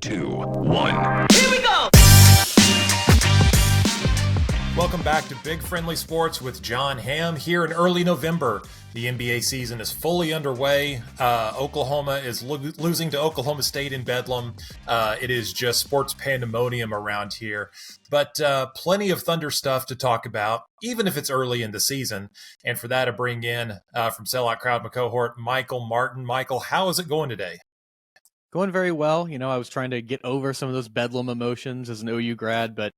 2, 1. Here we go! Welcome back to Big Friendly Sports with John Hamm here in early November. The NBA season is fully underway. Oklahoma is losing to Oklahoma State in Bedlam. It is just sports pandemonium around here. But plenty of Thunder stuff to talk about, even if it's early in the season. And for that, I bring in from Sellout Crowd, my cohort, Michael Martin. Michael, how is it going today? Going very well. I was trying to get over some of those Bedlam emotions as an OU grad, but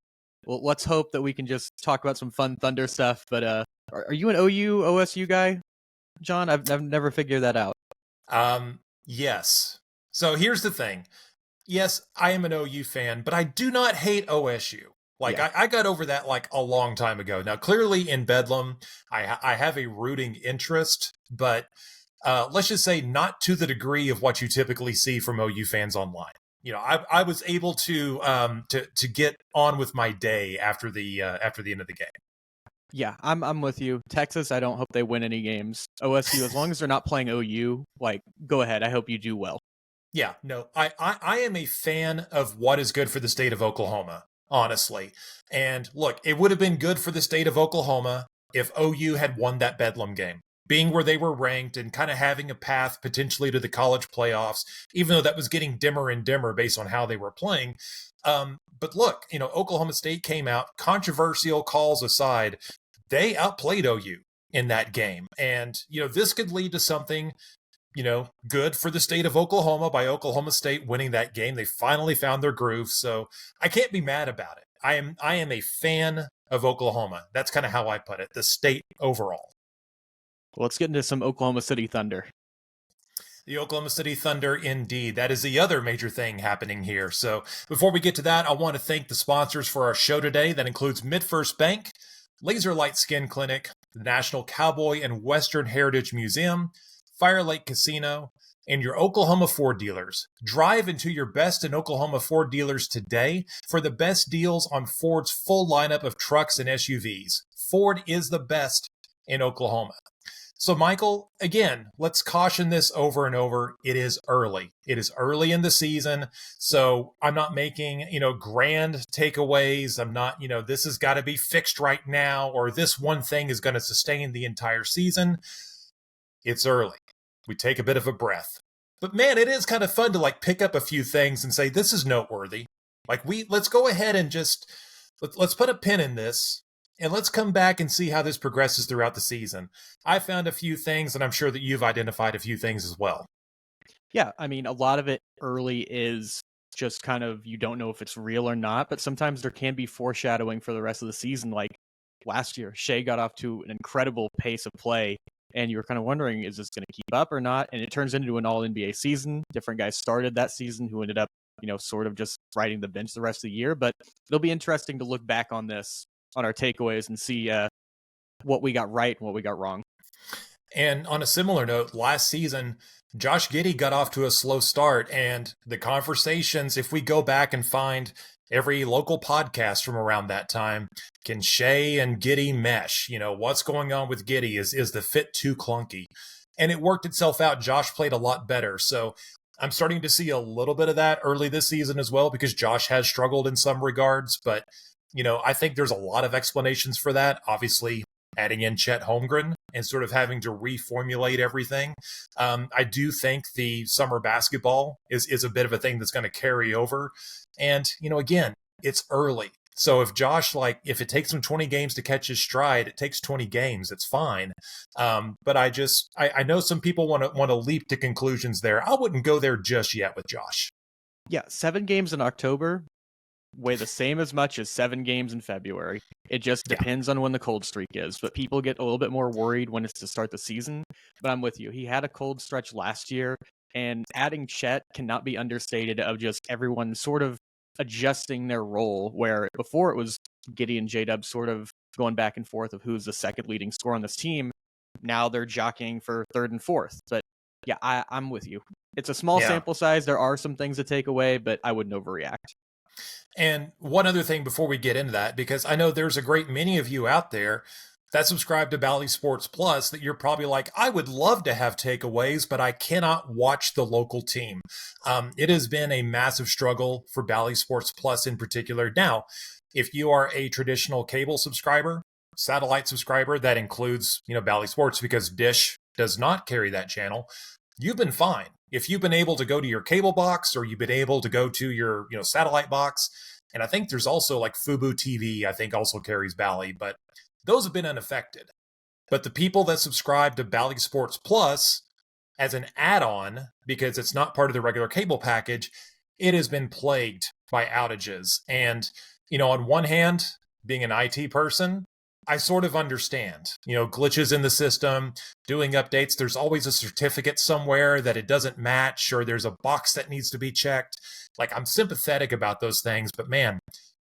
well, let's hope that we can just talk about some fun Thunder stuff. But are you an OU OSU guy, John? I've never figured that out. Yes. So here's the thing. Yes, I am an OU fan, but I do not hate OSU. I got over that a long time ago. Now, clearly in Bedlam, I have a rooting interest, but let's just say not to the degree of what you typically see from OU fans online. I was able to get on with my day after the end of the game. Yeah, I'm with you. Texas, I don't hope they win any games. OSU, as long as they're not playing OU, go ahead. I hope you do well. Yeah, no, I am a fan of what is good for the state of Oklahoma, honestly. And look, it would have been good for the state of Oklahoma if OU had won that Bedlam game. Being where they were ranked and kind of having a path potentially to the college playoffs, even though that was getting dimmer and dimmer based on how they were playing. But look, Oklahoma State came out, controversial calls aside, they outplayed OU in that game. And, this could lead to something, good for the state of Oklahoma by Oklahoma State winning that game. They finally found their groove. So I can't be mad about it. I am a fan of Oklahoma. That's kind of how I put it, the state overall. Well, let's get into some Oklahoma City Thunder. The Oklahoma City Thunder, indeed. That is the other major thing happening here. So before we get to that, I want to thank the sponsors for our show today. That includes MidFirst Bank, Laser Light Skin Clinic, the National Cowboy and Western Heritage Museum, Fire Lake Casino, and your Oklahoma Ford dealers. Drive into your best in Oklahoma Ford dealers today for the best deals on Ford's full lineup of trucks and SUVs. Ford is the best in Oklahoma. So, Michael, again, let's caution this over and over. It is early. It is early in the season. So I'm not making, grand takeaways. I'm not, this has got to be fixed right now, or this one thing is going to sustain the entire season. It's early. We take a bit of a breath. But man, it is kind of fun to pick up a few things and say, this is noteworthy. Let's go ahead and just, let's put a pin in this. And let's come back and see how this progresses throughout the season. I found a few things, and I'm sure that you've identified a few things as well. Yeah, I mean, a lot of it early is just kind of, you don't know if it's real or not, but sometimes there can be foreshadowing for the rest of the season. Like last year, Shea got off to an incredible pace of play, and you were kind of wondering, is this going to keep up or not? And it turns into an all-NBA season. Different guys started that season who ended up, sort of just riding the bench the rest of the year. But it'll be interesting to look back on this, on our takeaways, and see what we got right and what we got wrong. And on a similar note, last season, Josh Giddey got off to a slow start, and the conversations, if we go back and find every local podcast from around that time, can Shea and Giddey mesh? What's going on with Giddey? Is the fit too clunky? And it worked itself out. Josh played a lot better. So I'm starting to see a little bit of that early this season as well, because Josh has struggled in some regards, but I think there's a lot of explanations for that. Obviously, adding in Chet Holmgren and sort of having to reformulate everything. I do think the summer basketball is a bit of a thing that's going to carry over. And, again, it's early. So if Josh, if it takes him 20 games to catch his stride, it takes 20 games. It's fine. But I know some people want to leap to conclusions there. I wouldn't go there just yet with Josh. Yeah, 7 games in October weigh the same as much as 7 games in February. It just depends on when the cold streak is. But people get a little bit more worried when it's to start the season. But I'm with you. He had a cold stretch last year, and adding Chet cannot be understated of just everyone sort of adjusting their role, where before it was Giddey and J-Dub sort of going back and forth of who's the second leading scorer on this team. Now they're jockeying for third and fourth. But yeah, I'm with you. It's a small sample size. There are some things to take away, but I wouldn't overreact. And one other thing before we get into that, because I know there's a great many of you out there that subscribe to Bally Sports Plus that you're probably like, I would love to have takeaways, but I cannot watch the local team. It has been a massive struggle for Bally Sports Plus in particular. Now, if you are a traditional cable subscriber, satellite subscriber, that includes, Bally Sports, because Dish does not carry that channel, you've been fine. If you've been able to go to your cable box, or you've been able to go to your, satellite box, and I think there's also like Fubo TV, I think also carries Bally, but those have been unaffected. But the people that subscribe to Bally Sports Plus as an add-on, because it's not part of the regular cable package, it has been plagued by outages. And, on one hand, being an IT person, I sort of understand, glitches in the system, doing updates. There's always a certificate somewhere that it doesn't match, or there's a box that needs to be checked. Like, I'm sympathetic about those things, but man,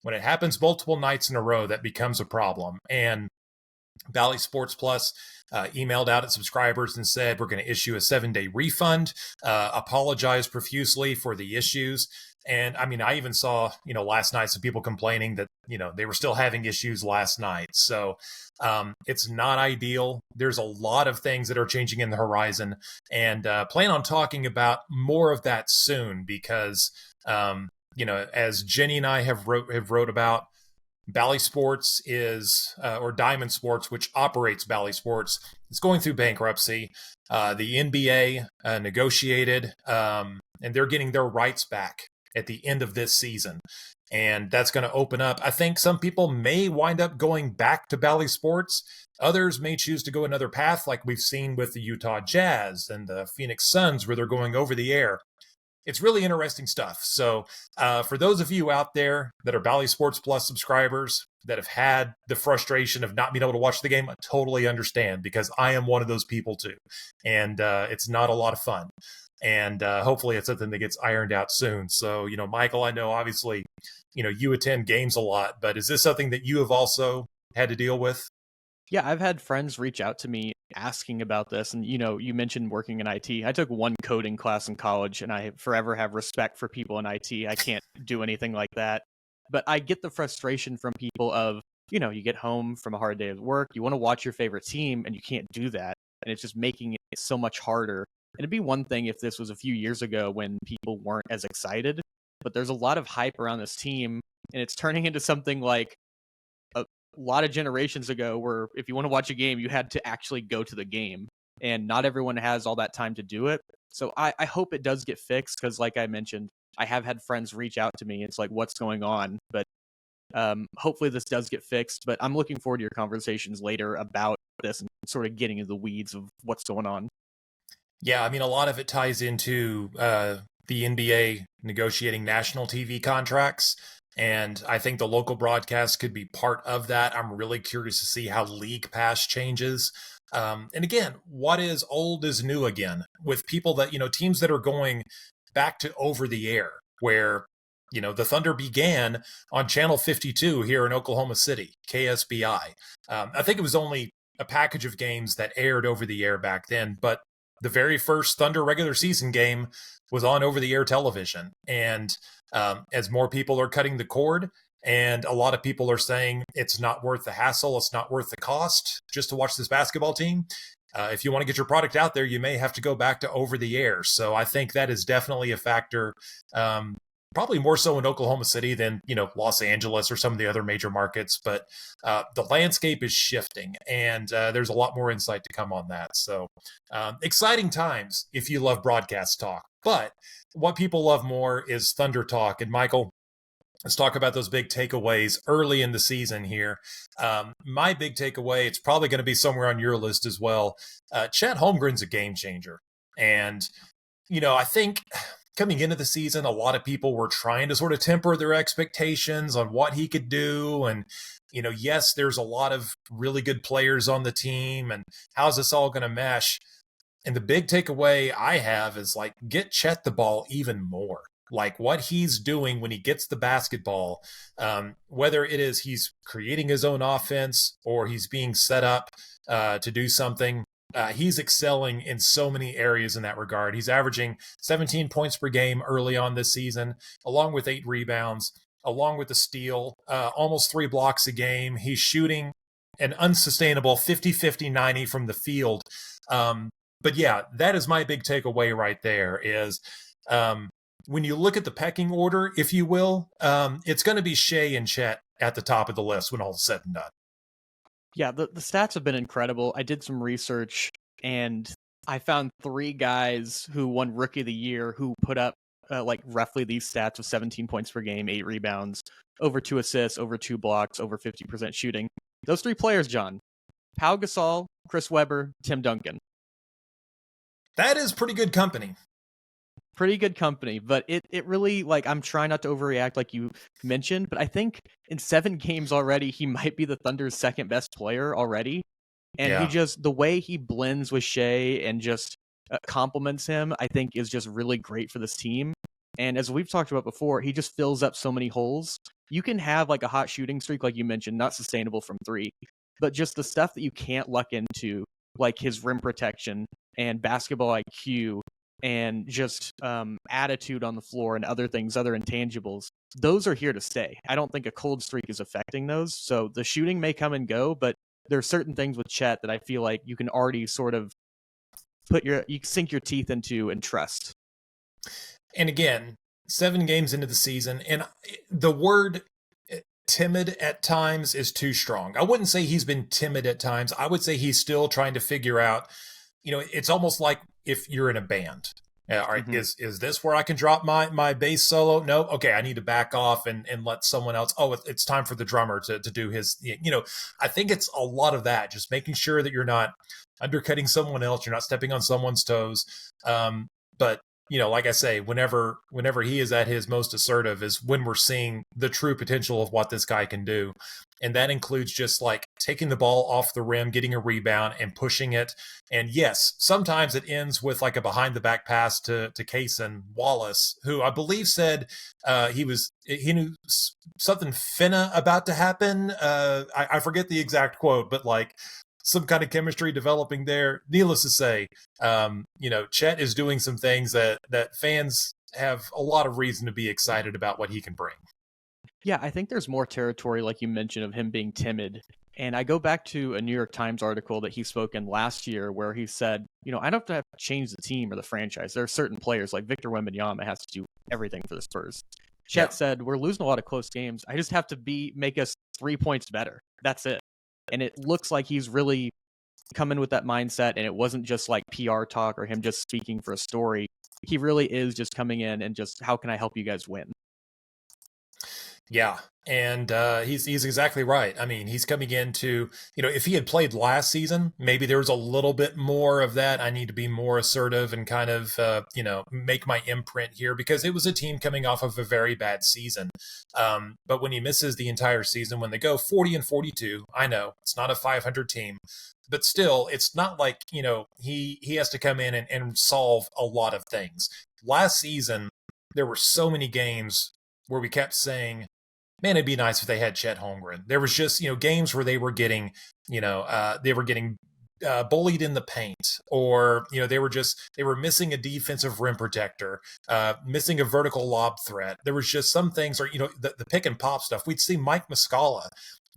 when it happens multiple nights in a row, that becomes a problem. And Bally Sports Plus emailed out at subscribers and said, we're going to issue a 7-day refund, apologize profusely for the issues. And I mean, I even saw, last night, some people complaining that, they were still having issues last night. So it's not ideal. There's a lot of things that are changing in the horizon, and plan on talking about more of that soon, because, as Jenny and I have wrote about, Bally Sports is, or Diamond Sports, which operates Bally Sports, is going through bankruptcy. The NBA negotiated, and they're getting their rights back at the end of this season. And that's going to open up. I think some people may wind up going back to Bally Sports. Others may choose to go another path, like we've seen with the Utah Jazz and the Phoenix Suns, where they're going over the air. It's really interesting stuff. So for those of you out there that are Bally Sports Plus subscribers that have had the frustration of not being able to watch the game, I totally understand, because I am one of those people too. And it's not a lot of fun. And hopefully it's something that gets ironed out soon. So, Michael, I know obviously, you attend games a lot, but is this something that you have also had to deal with? Yeah, I've had friends reach out to me asking about this. And, you mentioned working in IT. I took one coding class in college, and I forever have respect for people in IT. I can't do anything like that. But I get the frustration from people of, you get home from a hard day of work, you want to watch your favorite team, and you can't do that. And it's just making it so much harder. And it'd be one thing if this was a few years ago when people weren't as excited, but there's a lot of hype around this team, and it's turning into something like a lot of generations ago, where if you want to watch a game, you had to actually go to the game, and not everyone has all that time to do it. So I hope it does get fixed, because like I mentioned, I have had friends reach out to me. It's like, what's going on? But hopefully this does get fixed. But I'm looking forward to your conversations later about this and sort of getting into the weeds of what's going on. Yeah, I mean, a lot of it ties into the NBA negotiating national TV contracts. And I think the local broadcast could be part of that. I'm really curious to see how League Pass changes. And again, what is old is new again, with people that, teams that are going back to over the air, where, the Thunder began on Channel 52 here in Oklahoma City, KSBI. I think it was only a package of games that aired over the air back then, but the very first Thunder regular season game was on over-the-air television. And as more people are cutting the cord, and a lot of people are saying it's not worth the hassle, it's not worth the cost just to watch this basketball team, if you want to get your product out there, you may have to go back to over-the-air. So I think that is definitely a factor, probably more so in Oklahoma City than, Los Angeles or some of the other major markets. But the landscape is shifting, and there's a lot more insight to come on that. So exciting times if you love broadcast talk. But what people love more is Thunder talk. And Michael, let's talk about those big takeaways early in the season here. My big takeaway, it's probably going to be somewhere on your list as well. Chet Holmgren's a game changer. And, I think coming into the season, a lot of people were trying to sort of temper their expectations on what he could do. And, yes, there's a lot of really good players on the team, and how's this all going to mesh? And the big takeaway I have is, like, get Chet the ball even more. Like, what he's doing when he gets the basketball, whether it is he's creating his own offense or he's being set up to do something, he's excelling in so many areas in that regard. He's averaging 17 points per game early on this season, along with 8 rebounds, along with the steal, almost 3 blocks a game. He's shooting an unsustainable 50-50-90 from the field. But yeah, that is my big takeaway right there is when you look at the pecking order, if you will, it's going to be Shea and Chet at the top of the list when all is said and done. Yeah, the stats have been incredible. I did some research and I found 3 guys who won Rookie of the Year who put up like roughly these stats of 17 points per game, 8 rebounds, over 2 assists, over 2 blocks, over 50% shooting. Those 3 players, John, Pau Gasol, Chris Webber, Tim Duncan. That is pretty good company. Pretty good company, but it really, like, I'm trying not to overreact like you mentioned, but I think in 7 games already, he might be the Thunder's second best player already. And Yeah. he just, the way he blends with Shea and just compliments him, I think is just really great for this team. And as we've talked about before, he just fills up so many holes. You can have like a hot shooting streak, like you mentioned, not sustainable from 3, but just the stuff that you can't luck into, like his rim protection and basketball IQ and just attitude on the floor and other things, other intangibles, those are here to stay. I don't think a cold streak is affecting those. So the shooting may come and go, but there are certain things with Chet that I feel like you can already sort of you sink your teeth into and trust. And again, 7 games into the season, and the word timid at times is too strong. I wouldn't say he's been timid at times. I would say he's still trying to figure out, it's almost like if you're in a band. All right, is this where I can drop my bass solo? No? Okay, I need to back off and let someone else. Oh, it's time for the drummer to do his, I think it's a lot of that, just making sure that you're not undercutting someone else, you're not stepping on someone's toes. But like I say, whenever he is at his most assertive is when we're seeing the true potential of what this guy can do. And that includes just like taking the ball off the rim, getting a rebound and pushing it. And yes, sometimes it ends with like a behind the back pass to Kaysen Wallace, who I believe said he knew something finna about to happen. I forget the exact quote, but like some kind of chemistry developing there. Needless to say, Chet is doing some things that fans have a lot of reason to be excited about what he can bring. Yeah, I think there's more territory, like you mentioned, of him being timid. And I go back to a New York Times article that he spoke in last year where he said, I don't have to change the team or the franchise. There are certain players like Victor Wembanyama has to do everything for the Spurs. Chet said, we're losing a lot of close games. I just have to make us 3 points better. That's it. And it looks like he's really come in with that mindset, and it wasn't just like PR talk or him just speaking for a story. He really is just coming in and just, how can I help you guys win? Yeah, and he's exactly right. I mean, he's coming into, if he had played last season, maybe there was a little bit more of that. I need to be more assertive and kind of, make my imprint here because it was a team coming off of a very bad season. But when he misses the entire season, when they go 40-42, I know it's not a 500 team, but still, it's not like, he has to come in and solve a lot of things. Last season, there were so many games where we kept saying, man, it'd be nice if they had Chet Holmgren. There was just, games where they were getting, bullied in the paint, or, they were missing a defensive rim protector, missing a vertical lob threat. There was just some things, or, the pick and pop stuff. We'd see Mike Muscala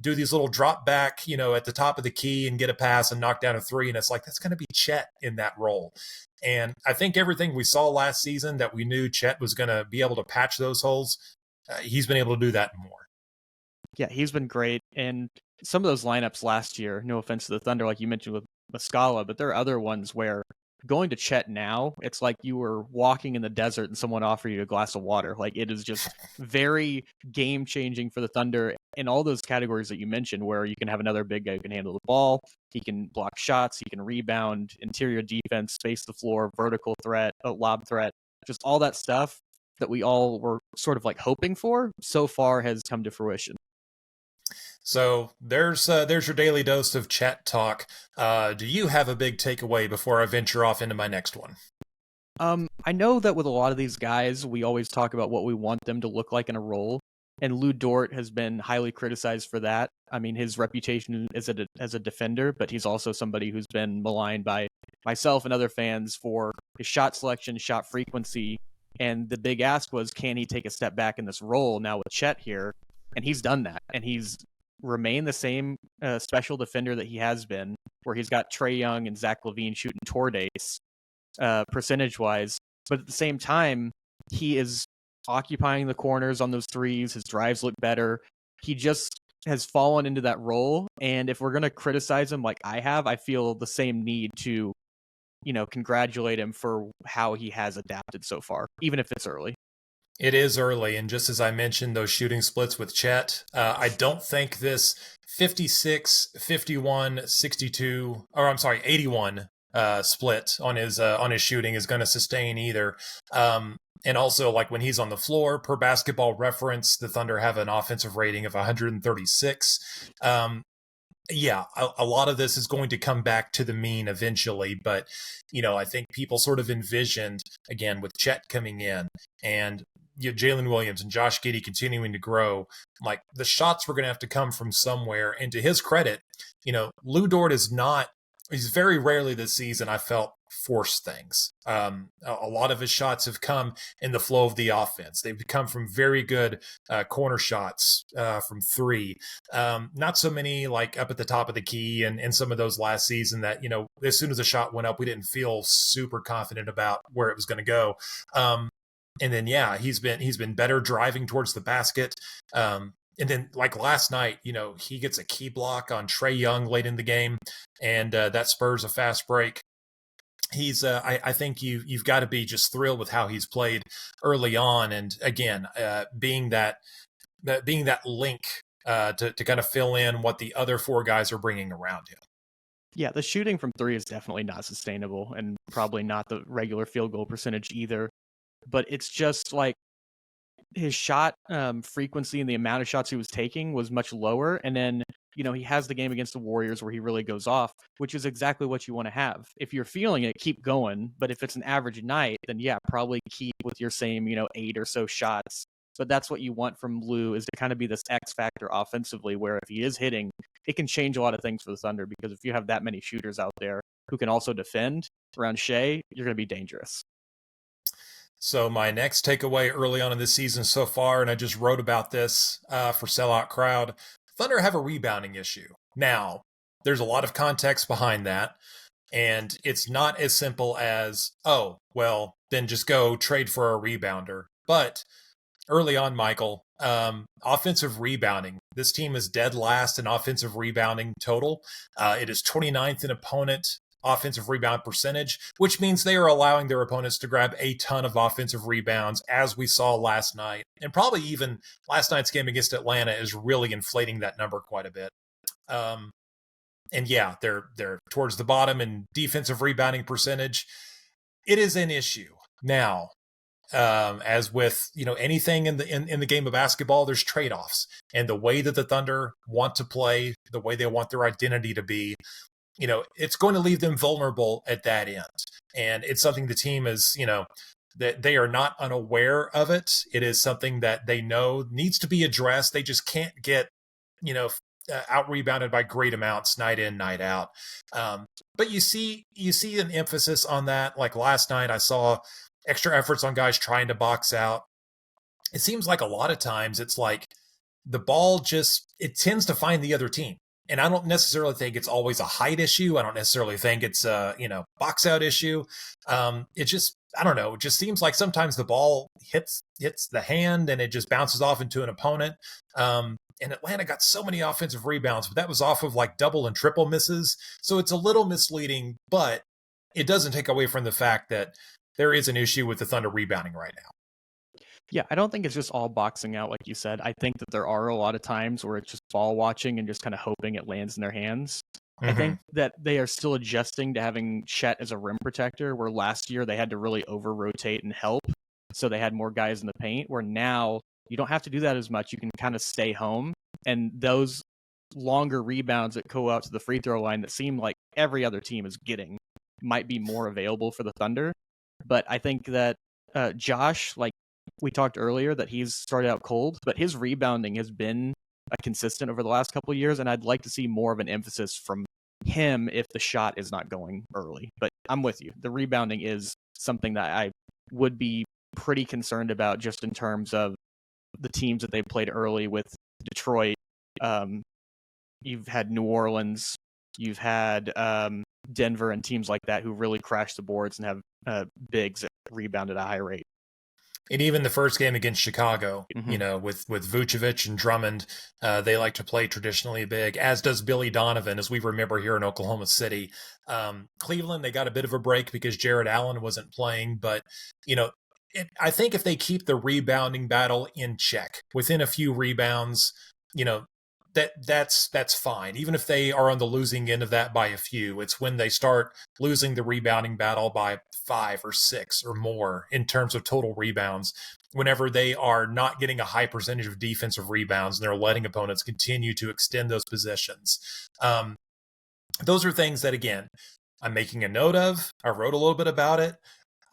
do these little drop back, at the top of the key and get a pass and knock down a 3. And it's like, that's going to be Chet in that role. And I think everything we saw last season that we knew Chet was going to be able to patch those holes, he's been able to do that more. Yeah, he's been great. And some of those lineups last year, no offense to the Thunder, like you mentioned with Muscala, but there are other ones where going to Chet now, it's like you were walking in the desert and someone offered you a glass of water. Like, it is just very game changing for the Thunder in all those categories that you mentioned, where you can have another big guy who can handle the ball, he can block shots, he can rebound, interior defense, space the floor, vertical threat, lob threat, just all that stuff that we all were sort of like hoping for so far has come to fruition. So there's your daily dose of Chet talk. Do you have a big takeaway before I venture off into my next one? I know that with a lot of these guys, we always talk about what we want them to look like in a role, and Lou Dort has been highly criticized for that. I mean, his reputation is as a defender, but he's also somebody who's been maligned by myself and other fans for his shot selection, shot frequency, and the big ask was, can he take a step back in this role now with Chet here? And he's done that, and he's remain the same special defender that he has been, where he's got Trae Young and Zach LaVine shooting tour dates percentage-wise, but at the same time, he is occupying the corners on those threes. His drives look better. He just has fallen into that role, and if we're going to criticize him like I have, I feel the same need to, congratulate him for how he has adapted so far, even if it's early. It is early, and just as I mentioned, those shooting splits with Chet, I don't think this 56, 51, 62, or I'm sorry, 81 split on his shooting is going to sustain either. And also, like when he's on the floor, per Basketball Reference, the Thunder have an offensive rating of 136. Yeah, a lot of this is going to come back to the mean eventually, but I think people sort of envisioned, again, with Chet coming in and Jalen Williams and Josh Giddey continuing to grow, like the shots were going to have to come from somewhere. And to his credit, Lou Dort he's very rarely this season, I felt, forced things. A lot of his shots have come in the flow of the offense. They've come from very good corner shots from three. Not so many like up at the top of the key and some of those last season that, as soon as a shot went up, we didn't feel super confident about where it was going to go. And then, yeah, he's been better driving towards the basket. And then, like last night, he gets a key block on Trae Young late in the game, and that spurs a fast break. He's, I think you've got to be just thrilled with how he's played early on, and again, being that link to kind of fill in what the other four guys are bringing around him. Yeah, the shooting from three is definitely not sustainable, and probably not the regular field goal percentage either. But it's just like his shot frequency and the amount of shots he was taking was much lower. And then, he has the game against the Warriors where he really goes off, which is exactly what you want to have. If you're feeling it, keep going. But if it's an average night, then yeah, probably keep with your same, 8 or so shots. But that's what you want from Lou, is to kind of be this X factor offensively, where if he is hitting, it can change a lot of things for the Thunder, because if you have that many shooters out there who can also defend around Shea, you're going to be dangerous. So my next takeaway early on in this season so far, and I just wrote about this for Sellout Crowd, Thunder have a rebounding issue. Now, there's a lot of context behind that, and it's not as simple as, oh, well, then just go trade for a rebounder. But early on, Michael, offensive rebounding. This team is dead last in offensive rebounding total. It is 29th in opponent offensive rebound percentage, which means they are allowing their opponents to grab a ton of offensive rebounds, as we saw last night. And probably even last night's game against Atlanta is really inflating that number quite a bit. And yeah, they're towards the bottom in defensive rebounding percentage. It is an issue. Now, as with anything in the game of basketball, there's trade-offs, and the way that the Thunder want to play, the way they want their identity to be, it's going to leave them vulnerable at that end. And it's something the team is, that they are not unaware of it. It is something that they know needs to be addressed. They just can't get, out rebounded by great amounts night in, night out. But you see an emphasis on that. Like last night, I saw extra efforts on guys trying to box out. It seems like a lot of times it's like the ball it tends to find the other team. And I don't necessarily think it's always a height issue. I don't necessarily think it's a, box out issue. It just, I don't know. It just seems like sometimes the ball hits the hand and it just bounces off into an opponent. And Atlanta got so many offensive rebounds, but that was off of like double and triple misses. So it's a little misleading, but it doesn't take away from the fact that there is an issue with the Thunder rebounding right now. Yeah, I don't think it's just all boxing out, like you said. I think that there are a lot of times where it's just ball watching and just kind of hoping it lands in their hands. Mm-hmm. I think that they are still adjusting to having Chet as a rim protector, where last year they had to really over-rotate and help, so they had more guys in the paint, where now you don't have to do that as much. You can kind of stay home, and those longer rebounds that go out to the free throw line that seem like every other team is getting might be more available for the Thunder. But I think that Josh, like we talked earlier, that he's started out cold, but his rebounding has been consistent over the last couple of years, and I'd like to see more of an emphasis from him if the shot is not going early. But I'm with you. The rebounding is something that I would be pretty concerned about, just in terms of the teams that they played early with Detroit, you've had New Orleans, you've had Denver and teams like that who really crash the boards and have bigs that rebound at a high rate. And even the first game against Chicago, Mm-hmm. with Vucevic and Drummond, they like to play traditionally big, as does Billy Donovan, as we remember here in Oklahoma City. Cleveland, they got a bit of a break because Jared Allen wasn't playing, but, I think if they keep the rebounding battle in check, within a few rebounds, you know, that's fine. Even if they are on the losing end of that by a few, it's when they start losing the rebounding battle by 5 or 6 or more in terms of total rebounds, whenever they are not getting a high percentage of defensive rebounds and they're letting opponents continue to extend those possessions. Those are things that, again, I'm making a note of. I wrote a little bit about it.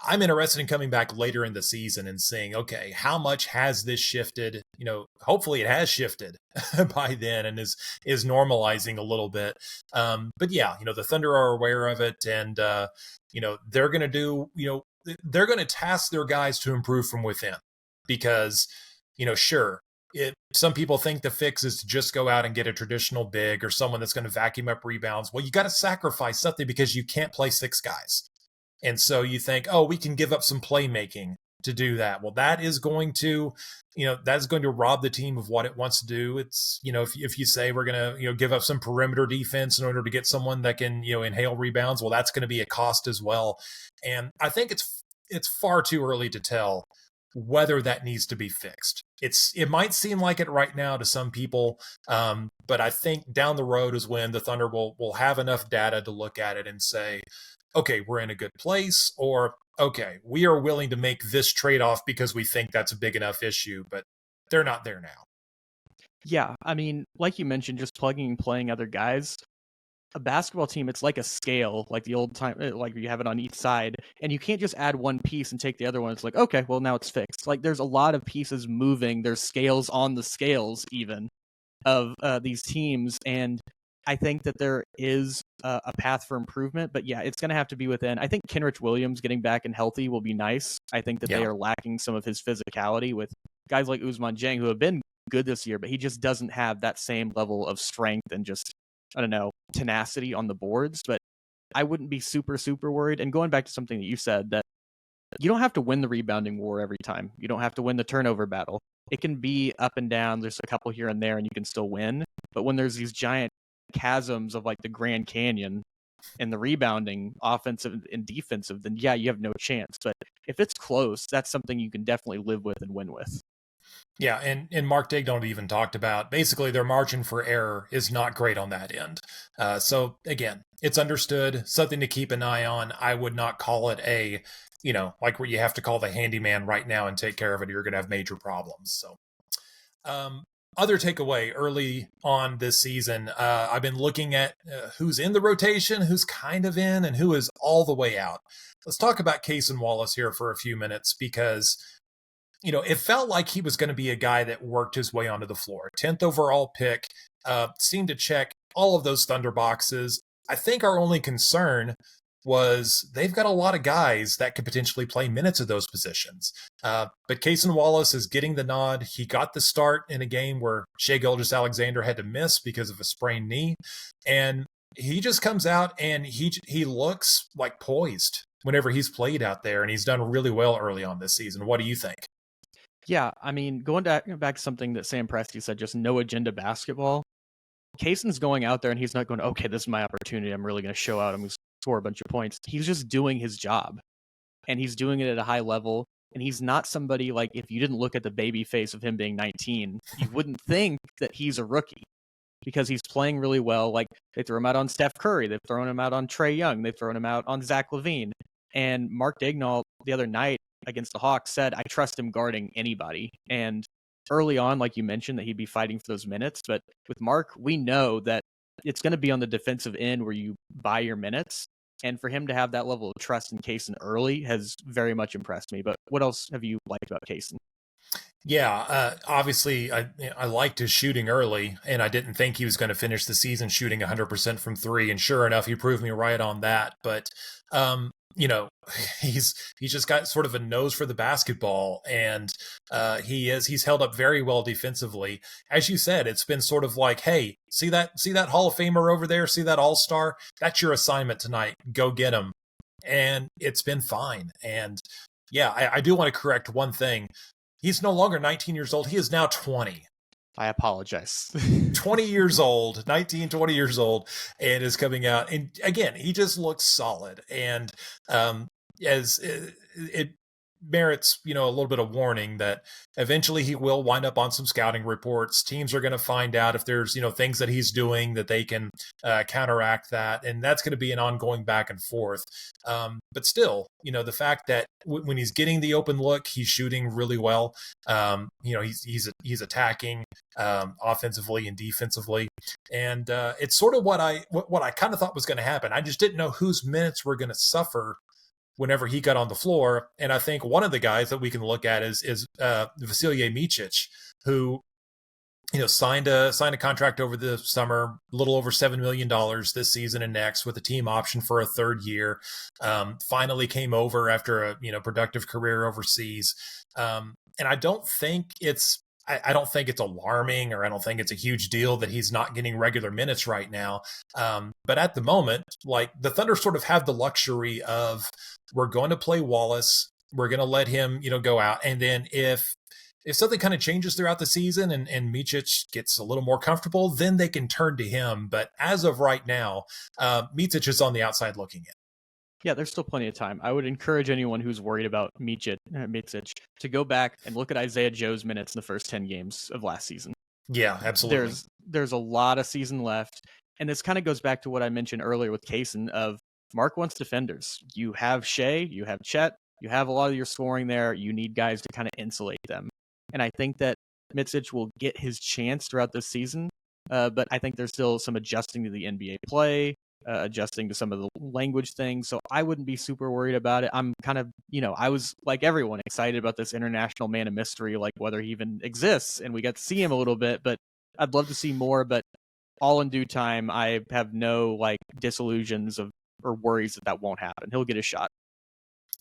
I'm interested in coming back later in the season and seeing, okay, how much has this shifted? Hopefully it has shifted by then and is normalizing a little bit. But yeah, the Thunder are aware of it, and they're going to do, they're going to task their guys to improve from within, because, sure, some people think the fix is to just go out and get a traditional big or someone that's going to vacuum up rebounds. Well, you got to sacrifice something because you can't play 6 guys. And so you think, oh, we can give up some playmaking to do that. Well, that is going to, that's going to rob the team of what it wants to do. It's, if you say we're going to, give up some perimeter defense in order to get someone that can, inhale rebounds, well, that's going to be a cost as well. And I think it's far too early to tell whether that needs to be fixed. It might seem like it right now to some people, but I think down the road is when the Thunder will have enough data to look at it and say, okay, we're in a good place, or okay, we are willing to make this trade-off because we think that's a big enough issue, but they're not there now. Yeah, I mean, like you mentioned, just plugging and playing other guys. A basketball team, it's like a scale, like the old time, like you have it on each side, and you can't just add one piece and take the other one. It's like, okay, well, now it's fixed. Like, there's a lot of pieces moving. There's scales on the scales, even, of these teams, and I think that there is a path for improvement, but yeah, it's going to have to be within. I think Kenrich Williams getting back and healthy will be nice. I think that they are lacking some of his physicality with guys like Ousmane Dieng, who have been good this year, but he just doesn't have that same level of strength and just, I don't know, tenacity on the boards. But I wouldn't be super, super worried. And going back to something that you said, that you don't have to win the rebounding war every time. You don't have to win the turnover battle. It can be up and down. There's a couple here and there, and you can still win. But when there's these giant chasms of like the Grand Canyon and the rebounding, offensive and defensive, then yeah, you have no chance. But if it's close, that's something you can definitely live with and win with. Yeah, and Mark Daigneault even talked about basically their margin for error is not great on that end. So again, it's understood, something to keep an eye on. I would not call it a, like where you have to call the handyman right now and take care of it, or you're going to have major problems. So, other takeaway early on this season, I've been looking at who's in the rotation, who's kind of in, and who is all the way out. Let's talk about Cason Wallace here for a few minutes, because it felt like he was going to be a guy that worked his way onto the floor. 10th overall pick, seemed to check all of those Thunder boxes. I think our only concern was they've got a lot of guys that could potentially play minutes of those positions. But Cason Wallace is getting the nod. He got the start in a game where Shai Gilgeous-Alexander had to miss because of a sprained knee. And he just comes out and he looks like poised whenever he's played out there, and he's done really well early on this season. What do you think? Yeah, I mean, going back to something that Sam Presti said, just no agenda basketball. Cason's going out there and he's not going, okay, this is my opportunity. I'm really going to show out. I'm going to score a bunch of points. He's just doing his job, and he's doing it at a high level. And he's not somebody like, if you didn't look at the baby face of him being 19, you wouldn't think that he's a rookie, because he's playing really well. Like, they throw him out on Steph Curry. They've thrown him out on Trae Young. They've thrown him out on Zach LaVine. And Mark Daigneault the other night against the Hawks said, I trust him guarding anybody. And early on, like you mentioned, that he'd be fighting for those minutes. But with Mark, we know that it's going to be on the defensive end where you buy your minutes. And for him to have that level of trust in Cason early has very much impressed me. But what else have you liked about Cason? Yeah, obviously, I liked his shooting early, and I didn't think he was going to finish the season shooting 100% from 3. And sure enough, he proved me right on that. But you know, he's just got sort of a nose for the basketball, and he's held up very well defensively. As you said, it's been sort of like, hey, see that Hall of Famer over there, see that All-Star? That's your assignment tonight. Go get him. And it's been fine. And yeah, I do want to correct one thing. He's no longer 19 years old. He is now 20. I apologize. 20 years old, 19, 20 years old, and is coming out. And again, he just looks solid. And as it merits, a little bit of warning that eventually he will wind up on some scouting reports. Teams are going to find out if there's, things that he's doing that they can counteract that. And that's going to be an ongoing back and forth. But still, the fact that when he's getting the open look, he's shooting really well. He's attacking offensively and defensively. And it's sort of what I kind of thought was going to happen. I just didn't know whose minutes were going to suffer whenever he got on the floor. And I think one of the guys that we can look at is Vasilije Micic, who signed a contract over the summer, a little over $7 million this season and next, with a team option for a third year. Finally came over after a productive career overseas. And I don't think it's alarming, or I don't think it's a huge deal that he's not getting regular minutes right now. But at the moment, like, the Thunder sort of have the luxury of, we're going to play Wallace, we're going to let him, go out. And then if something kind of changes throughout the season and Micic gets a little more comfortable, then they can turn to him. But as of right now, Micic is on the outside looking in. Yeah, there's still plenty of time. I would encourage anyone who's worried about Micic to go back and look at Isaiah Joe's minutes in the first 10 games of last season. Yeah, absolutely. There's a lot of season left. And this kind of goes back to what I mentioned earlier with Kaysen of Mark wants defenders. You have Shea, you have Chet, you have a lot of your scoring there. You need guys to kind of insulate them. And I think that Micic will get his chance throughout this season. But I think there's still some adjusting to the NBA play, adjusting to some of the language things. So I wouldn't be super worried about it. I'm kind of, I was like everyone excited about this international man of mystery, like whether he even exists, and we got to see him a little bit, but I'd love to see more. But all in due time, I have no disillusions or worries that won't happen. He'll get a shot.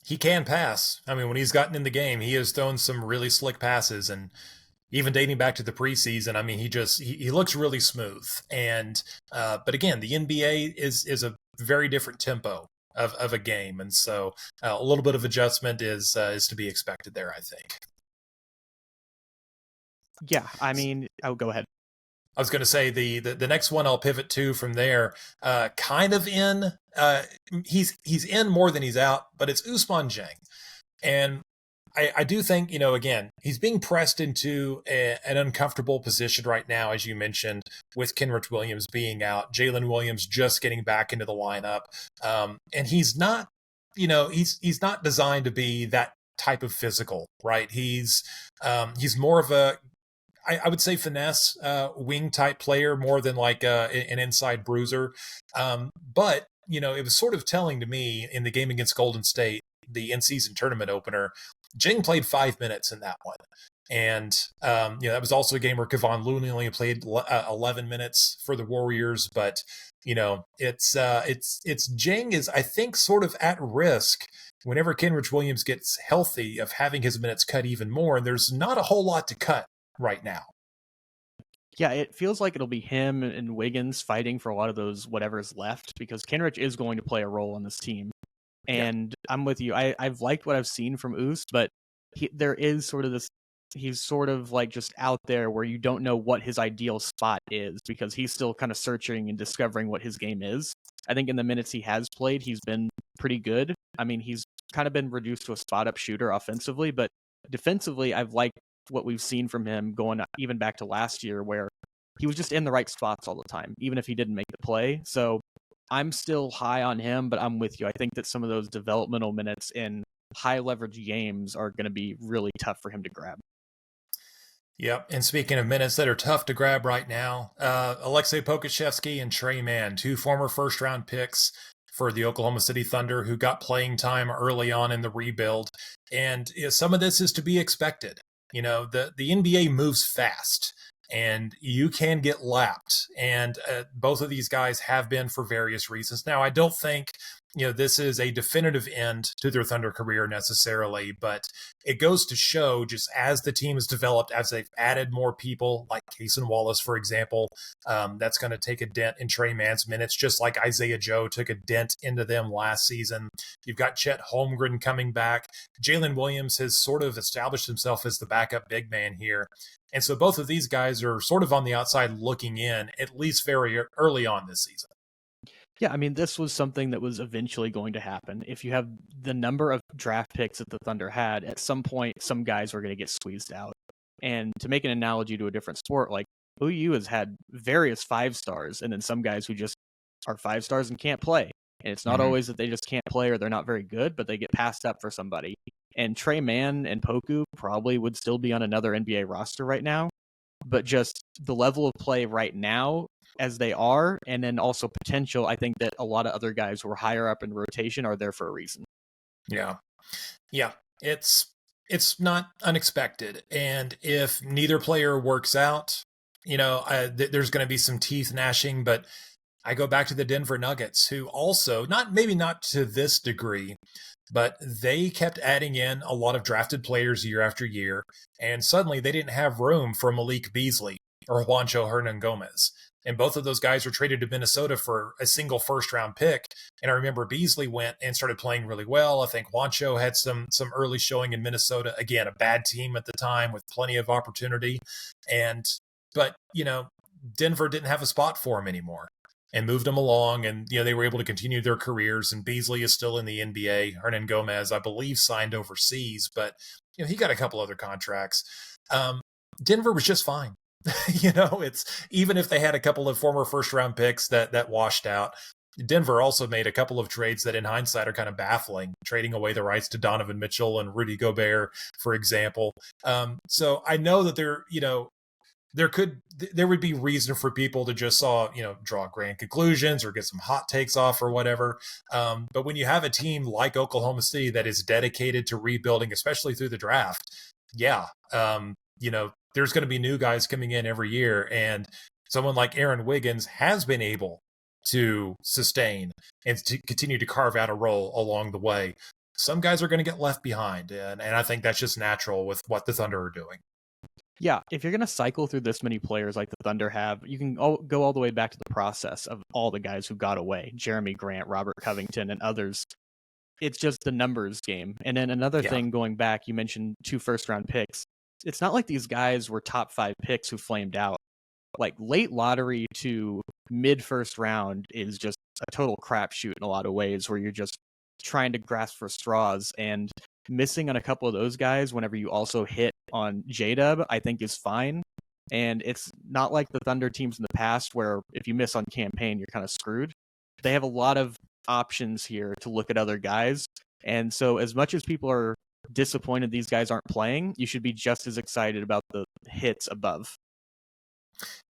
He can pass. I mean, when he's gotten in the game, he has thrown some really slick passes, and even dating back to the preseason, I mean, he looks really smooth. And but again, the NBA is a very different tempo of a game, and so a little bit of adjustment is to be expected there, I think. Yeah, I mean, go ahead. I was going to say the next one I'll pivot to from there, kind of in. He's in more than he's out, but it's Ousmane Dieng. And I do think, again, he's being pressed into an uncomfortable position right now, as you mentioned, with Kenrich Williams being out, Jalen Williams just getting back into the lineup. And he's not, he's not designed to be that type of physical, right? He's more of a, I would say, finesse wing type player more than like an inside bruiser. But, it was sort of telling to me in the game against Golden State, the in-season tournament opener, Dieng played 5 minutes in that one. And, that was also a game where Kevon Looney only played 11 minutes for the Warriors. But, it's Dieng is, I think, sort of at risk whenever Kenrich Williams gets healthy of having his minutes cut even more. And there's not a whole lot to cut right now. Yeah, it feels like it'll be him and Wiggins fighting for a lot of those whatever's left, because Kenrich is going to play a role on this team. And yeah. I'm with you. I've liked what I've seen from Oos, but there is sort of this, he's sort of like just out there where you don't know what his ideal spot is, because he's still kind of searching and discovering what his game is. I think in the minutes he has played, he's been pretty good. I mean, he's kind of been reduced to a spot-up shooter offensively, but defensively, I've liked what we've seen from him going even back to last year, where he was just in the right spots all the time, even if he didn't make the play. So I'm still high on him, but I'm with you. I think that some of those developmental minutes in high leverage games are going to be really tough for him to grab. Yep. And speaking of minutes that are tough to grab right now, Alexei Pokusevski and Trey Mann, 2 former first-round picks for the Oklahoma City Thunder, who got playing time early on in the rebuild. And some of this is to be expected. The NBA moves fast, and you can get lapped. And both of these guys have been for various reasons. Now, I don't think this is a definitive end to their Thunder career necessarily, but it goes to show just as the team has developed, as they've added more people, like Cason Wallace, for example, that's going to take a dent in Trey Mann's minutes, just like Isaiah Joe took a dent into them last season. You've got Chet Holmgren coming back. Jalen Williams has sort of established himself as the backup big man here. And so both of these guys are sort of on the outside looking in, at least very early on this season. Yeah, I mean, this was something that was eventually going to happen. If you have the number of draft picks that the Thunder had, at some point, some guys were going to get squeezed out. And to make an analogy to a different sport, like OU has had various 5-stars, and then some guys who just are 5-stars and can't play. And it's not always that they just can't play or they're not very good, but they get passed up for somebody. And Trey Mann and Poku probably would still be on another NBA roster right now. But just the level of play right now as they are, and then also potential, I think that a lot of other guys who are higher up in rotation are there for a reason. Yeah. It's not unexpected. And if neither player works out, there's going to be some teeth gnashing, but I go back to the Denver Nuggets, who also, maybe not to this degree, but they kept adding in a lot of drafted players year after year, and suddenly they didn't have room for Malik Beasley or Juancho Hernan-Gomez. And both of those guys were traded to Minnesota for a single first-round pick. And I remember Beasley went and started playing really well. I think Juancho had some early showing in Minnesota. Again, a bad team at the time with plenty of opportunity. But Denver didn't have a spot for him anymore and moved them along, and they were able to continue their careers. And Beasley is still in the NBA. Hernan-Gomez, I believe, signed overseas, but he got a couple other contracts. Denver was just fine. It's even if they had a couple of former first round picks that washed out. Denver also made a couple of trades that in hindsight are kind of baffling, trading away the rights to Donovan Mitchell and Rudy Gobert, for example. So I know that there would be reason for people to just draw grand conclusions or get some hot takes off or whatever. But when you have a team like Oklahoma City that is dedicated to rebuilding, especially through the draft, there's going to be new guys coming in every year. And someone like Aaron Wiggins has been able to sustain and to continue to carve out a role along the way. Some guys are going to get left behind. And I think that's just natural with what the Thunder are doing. Yeah, if you're going to cycle through this many players like the Thunder have, you can go all the way back to the process of all the guys who got away. Jeremy Grant, Robert Covington, and others. It's just the numbers game. And then another thing going back, you mentioned 2 first-round picks. It's not like these guys were top 5 picks who flamed out. Like late lottery to mid first round is just a total crapshoot in a lot of ways, where you're just trying to grasp for straws, and missing on a couple of those guys whenever you also hit on J-Dub, I think is fine. And it's not like the Thunder teams in the past where if you miss on campaign, you're kind of screwed. They have a lot of options here to look at other guys. And so as much as people are disappointed these guys aren't playing, you should be just as excited about the hits above.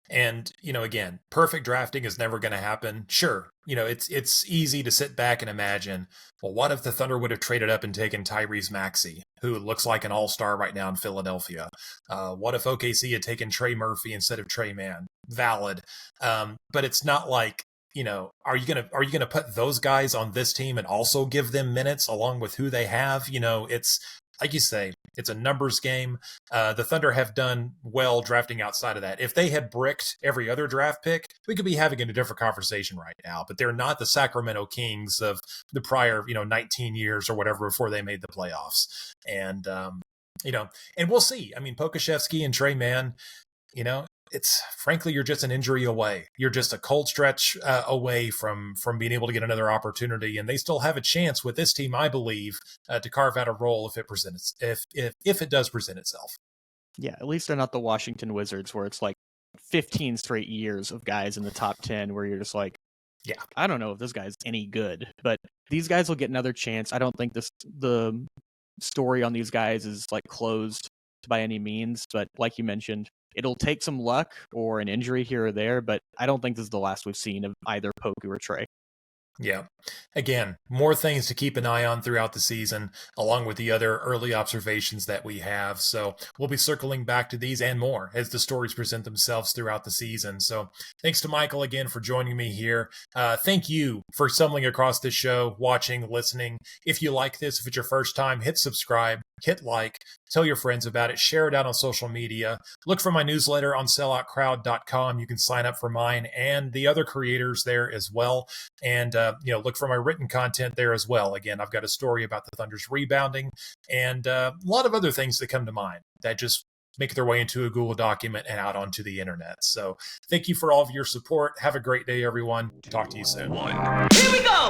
And, again, perfect drafting is never going to happen. Sure, it's easy to sit back and imagine, well, what if the Thunder would have traded up and taken Tyrese Maxey, who looks like an all-star right now in Philadelphia? What if OKC had taken Trey Murphy instead of Trey Mann? Valid. But it's not like, are you gonna put those guys on this team and also give them minutes along with who they have? It's like you say, it's a numbers game. The Thunder have done well drafting outside of that. If they had bricked every other draft pick, we could be having a different conversation right now. But they're not the Sacramento Kings of the prior, 19 years or whatever before they made the playoffs. And and we'll see. I mean, Pokashevsky and Trey Mann, it's frankly, you're just an injury away. You're just a cold stretch away from being able to get another opportunity, and they still have a chance with this team, I believe, to carve out a role if it does present itself. Yeah, at least they're not the Washington Wizards, where it's like 15 straight years of guys in the top 10, where you're just like, yeah, I don't know if this guy's any good, but these guys will get another chance. I don't think the story on these guys is like closed by any means, but like you mentioned, it'll take some luck or an injury here or there, but I don't think this is the last we've seen of either Poku or Trey. Yeah. Again, more things to keep an eye on throughout the season, along with the other early observations that we have. So we'll be circling back to these and more as the stories present themselves throughout the season. So thanks to Michael again for joining me here. Thank you for stumbling across this show, watching, listening. If you like this, if it's your first time, hit subscribe, hit like, tell your friends about it, share it out on social media. Look for my newsletter on selloutcrowd.com. You can sign up for mine and the other creators there as well. And, look for my written content there as well. Again, I've got a story about the Thunder's rebounding and a lot of other things that come to mind that just make their way into a Google document and out onto the internet. So thank you for all of your support. Have a great day, everyone. Talk to you soon. Here we go.